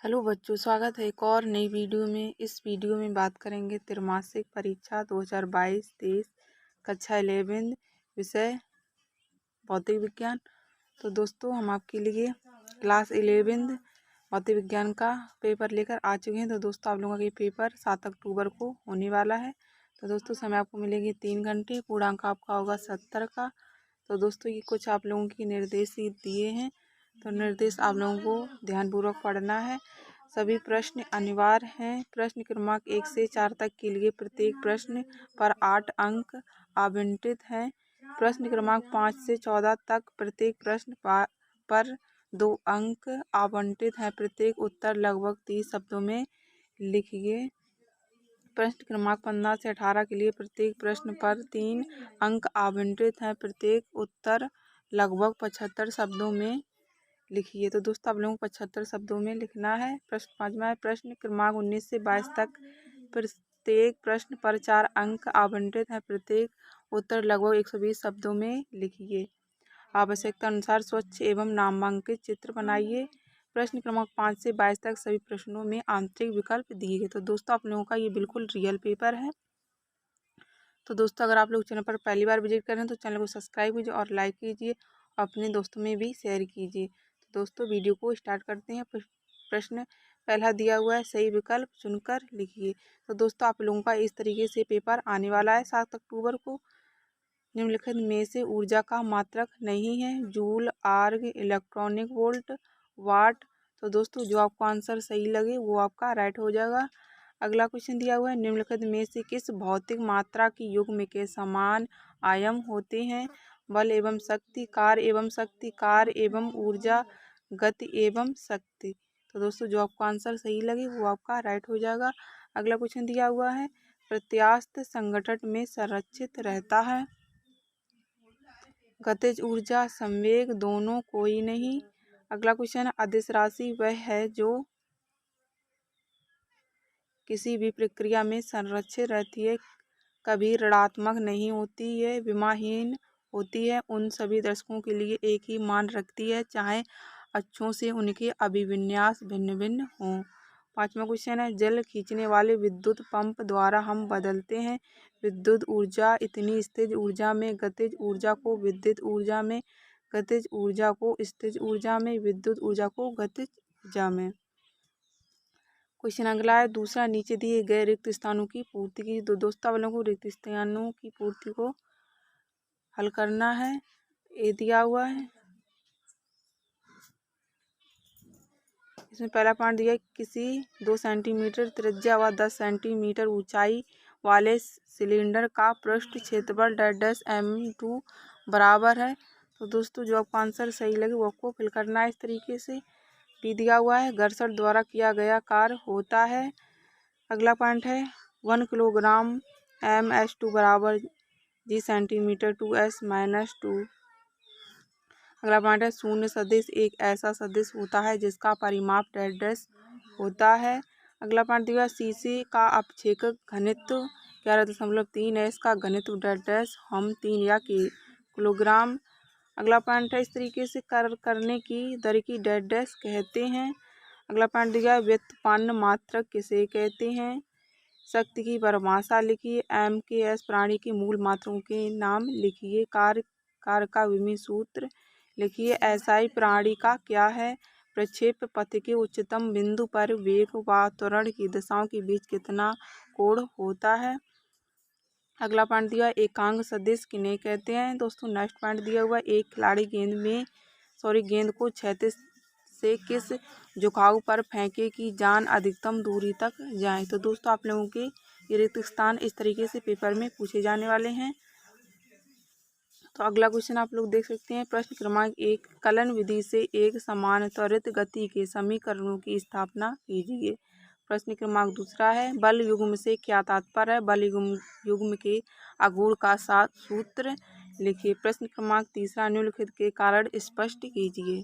Hello बच्चों, स्वागत है एक और नई वीडियो में। इस वीडियो में बात करेंगे त्रैमासिक परीक्षा 2022-23 कक्षा 11 विषय भौतिक विज्ञान। तो दोस्तों, हम आपके लिए क्लास 11 भौतिक विज्ञान का पेपर लेकर आ चुके हैं। तो दोस्तों, आप लोगों का ये पेपर 7 अक्टूबर को होने वाला है। तो दोस्तों, समय आपको मिलेगी 3 घंटे, पूर्णांक आपका होगा 70 का। तो दोस्तों, ये कुछ आप लोगों की निर्देश दिए हैं, तो निर्देश आप लोगों को ध्यानपूर्वक पढ़ना है। सभी प्रश्न अनिवार्य हैं। प्रश्न क्रमांक 1 से 4 तक के लिए प्रत्येक प्रश्न पर 8 अंक आवंटित हैं। प्रश्न क्रमांक 5 से 14 तक प्रत्येक प्रश्न पर 2 अंक आवंटित हैं। प्रत्येक उत्तर लगभग 30 शब्दों में लिखिए। प्रश्न क्रमांक 15 से 18 के लिए प्रत्येक प्रश्न पर 3 अंक आवंटित हैं। प्रत्येक उत्तर लगभग 75 शब्दों में लिखिए। तो दोस्तों, आप लोगों को 75 शब्दों में लिखना है। प्रश्न 5वां है, प्रश्न क्रमांक 19 से 22 तक प्रत्येक प्रश्न पर 4 अंक आवंटित हैं। प्रत्येक उत्तर लगभग 120 शब्दों में लिखिए। आवश्यकता अनुसार स्वच्छ एवं नामांकित चित्र बनाइए। प्रश्न क्रमांक 5 से 22 तक सभी प्रश्नों में आंतरिक विकल्प दिए गए। तो दोस्तों, आप लोगों का ये बिल्कुल रियल पेपर है। तो दोस्तों, अगर आप लोग चैनल पर पहली बार विजिट कर रहे हैं तो चैनल को सब्सक्राइब कीजिए और लाइक कीजिए और अपने दोस्तों में भी शेयर कीजिए। तो दोस्तों, वीडियो को स्टार्ट करते हैं। प्रश्न पहला दिया हुआ है, सही विकल्प चुनकर लिखिए। तो दोस्तों, आप लोगों का इस तरीके से पेपर आने वाला है 7 अक्टूबर को। निम्नलिखित में से ऊर्जा का मात्रक नहीं है। जूल, आर्ग, इलेक्ट्रॉनिक वोल्ट, वाट। तो दोस्तों, जो आपको आंसर सही लगे वो आपका राइट हो जाएगा। अगला क्वेश्चन दिया हुआ है, निम्नलिखित में से किस भौतिक मात्रा की युग्म के समान आयाम होते हैं। बल एवं शक्ति, कार्य एवं ऊर्जा, गति एवं शक्ति। तो दोस्तों, जो आपको आंसर सही लगे वो आपका राइट हो जाएगा। अगला क्वेश्चन दिया हुआ है, प्रत्यास्थ संगठन में संरक्षित रहता है। गतिज ऊर्जा, संवेग, दोनों, कोई नहीं। अगला क्वेश्चन है, अदिश राशि वह है जो किसी भी प्रक्रिया में संरक्षित रहती है, कभी ऋणात्मक नहीं होती है, विमाहीन होती है, उन सभी दर्शकों के लिए एक ही मान रखती है, चाहे अक्षों से उनके अभिविन्यास भिन्न भिन्न हों। 5वां क्वेश्चन है, जल खींचने वाले विद्युत पंप द्वारा हम बदलते हैं विद्युत ऊर्जा इतनी स्थिर ऊर्जा में, गतिज ऊर्जा को विद्युत ऊर्जा में, गतिज ऊर्जा को स्थिर ऊर्जा में, विद्युत ऊर्जा को गतिज ऊर्जा में। क्वेश्चन अगला है, दूसरा, नीचे दिए गए रिक्त स्थानों की पूर्ति की। तो दोस्तों, वालों को रिक्त स्थानों की पूर्ति को हल करना है। ये दिया हुआ है, इसमें पहला पॉइंट दिया है, किसी 2 सेंटीमीटर त्रिज्या व 10 सेंटीमीटर ऊंचाई वाले सिलेंडर का पृष्ठ क्षेत्रफल डैश m2 बराबर है। तो दोस्तों, जो आपको आंसर सही लगे वो आपको फिल करना है इस तरीके से। भी दिया हुआ है, घर्षण द्वारा किया गया कार्य होता है। अगला पॉइंट है, 1 किलोग्राम ms2 बराबर g सेंटीमीटर 2s-2। अगला पॉइंट है, शून्य सदिश एक ऐसा सदिश होता है जिसका परिमाप डैश होता है। अगला पॉइंट दिया, शीशे का अपक्षेपक घनत्व 11.3 है, इसका घनत्व डैश हम 3 या किलोग्राम। अगला पॉइंट है, इस तरीके से करने की दर की डैश कहते हैं। अगला पॉइंट दिया, व्युत्पन्न मात्रक किसे कहते हैं। शक्ति की परिभाषा लिखिए। MKS प्राणी की मूल मात्राओं के नाम लिखिए। कार्य का विमीय सूत्र लिखिए। SI प्राणी का क्या है। प्रक्षेप पथ के उच्चतम बिंदु पर वेग व त्वरण की दिशाओं के बीच कितना कोण होता है। अगला पॉइंट दिया, एकांक सदिश किन्हें कहते हैं। दोस्तों, नेक्स्ट पॉइंट दिया हुआ, एक खिलाड़ी गेंद को क्षैतिज से किस झुकाव पर फेंके कि जान अधिकतम दूरी तक जाए। तो दोस्तों, आप लोगों के ये रिक्त स्थान इस तरीके से पेपर में पूछे जाने वाले हैं। तो अगला क्वेश्चन आप लोग देख सकते हैं, प्रश्न क्रमांक 1, कलन विधि से एक समान त्वरित गति के समीकरणों की स्थापना कीजिए। प्रश्न क्रमांक 2 है, बल युग्म से क्या तात्पर्य है। बल युग्म के आघूर्ण का सूत्र लिखिए। प्रश्न क्रमांक 3, निम्नलिखित के कारण स्पष्ट कीजिए।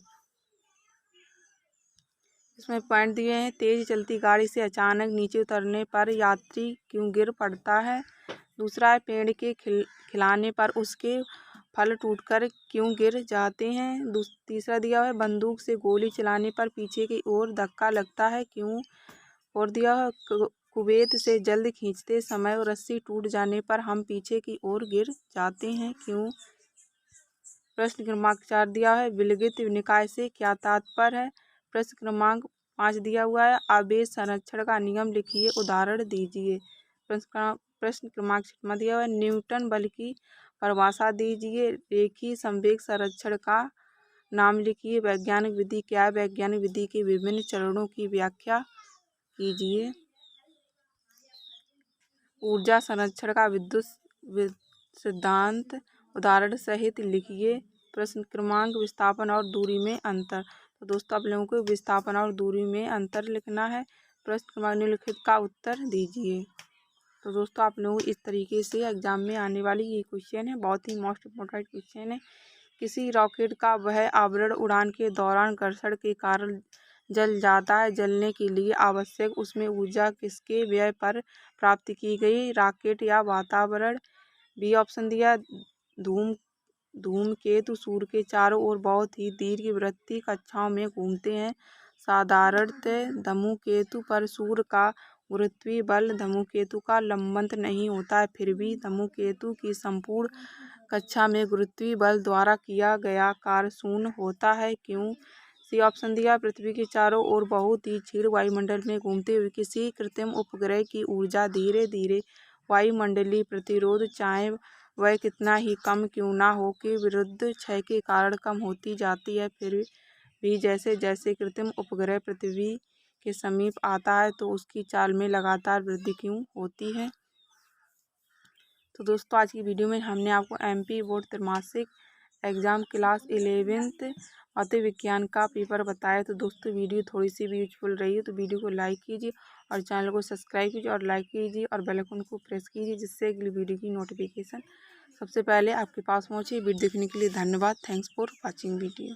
इसमें पॉइंट दिए हैं, तेज चलती गाड़ी से अचानक नीचे उतरने पर यात्री क्यों गिर पड़ता है। दूसरा है, पेड़ के खिलाने पर उसके फल टूटकर क्यों गिर जाते हैं। तीसरा दिया हुआ है बंदूक से गोली चलाने पर पीछे की ओर धक्का लगता है क्यों। और दिया है कुवैत से जल्द खींचते समय और रस्सी टूट जाने पर हम पीछे की ओर गिर जाते हैं क्यों। प्रश्न क्रमांक 4 दिया है विलगित निकाय से क्या तात्पर्य है। प्रश्न क्रमांक 5 दिया हुआ है आवेश संरक्षण का नियम लिखिए, उदाहरण दीजिए। प्रश्न क्रमांक 6 दिया हुआ है न्यूटन बल की परिभाषा दीजिए। रेखीय संवेग संरक्षण का नाम लिखिए। वैज्ञानिक विधि क्या है। वैज्ञानिक विधि के विभिन्न चरणों की व्याख्या कीजिए। ऊर्जा संरक्षण का विद्युत सिद्धांत उदाहरण सहित लिखिए। प्रश्न क्रमांक विस्थापन और दूरी में अंतर। तो दोस्तों आप लोगों को विस्थापन और दूरी में अंतर लिखना है। प्रश्न क्रमांक निम्नलिखित का उत्तर दीजिए। तो दोस्तों आप लोगों को इस तरीके से एग्जाम में आने वाली ये क्वेश्चन है, बहुत ही मोस्ट इम्पोर्टेंट क्वेश्चन है। किसी रॉकेट का वह आवरण उड़ान के दौरान घर्षण के कारण जल जाता है। जलने के लिए आवश्यक उसमें ऊर्जा किसके व्यय पर प्राप्त की गई, रॉकेट या वातावरण। बी ऑप्शन दिया धूमकेतु सूर्य के चारों ओर बहुत ही दीर्घवृत्तीय कक्षाओं में घूमते हैं। साधारणतः धूमकेतु पर सूर्य का गुरुत्वीय बल धूमकेतु का लंबवत नहीं होता है, फिर भी धूमकेतु की संपूर्ण कक्षा में गुरुत्वीय बल द्वारा किया गया कार्य शून्य होता है क्यों। सी ऑप्शन दिया पृथ्वी के चारों ओर बहुत ही क्षीण वायुमंडल में घूमते हुए किसी कृत्रिम उपग्रह की ऊर्जा धीरे धीरे वायुमंडलीय प्रतिरोध चाहे वह कितना ही कम क्यों ना हो के विरुद्ध क्षय के कारण कम होती जाती है, फिर भी जैसे जैसे कृत्रिम उपग्रह पृथ्वी के समीप आता है तो उसकी चाल में लगातार वृद्धि क्यों होती है। तो दोस्तों आज की वीडियो में हमने आपको MP बोर्ड त्रैमासिक एग्ज़ाम क्लास 11th भौतिक विज्ञान का पेपर बताया। तो दोस्तों वीडियो थोड़ी सी भी यूजफुल रही है तो वीडियो को लाइक कीजिए और चैनल को सब्सक्राइब कीजिए और लाइक कीजिए और बेल आइकन को प्रेस कीजिए, जिससे अगली वीडियो की नोटिफिकेशन सबसे पहले आपके पास पहुँचे। वीडियो देखने के लिए धन्यवाद। Thanks for watching video.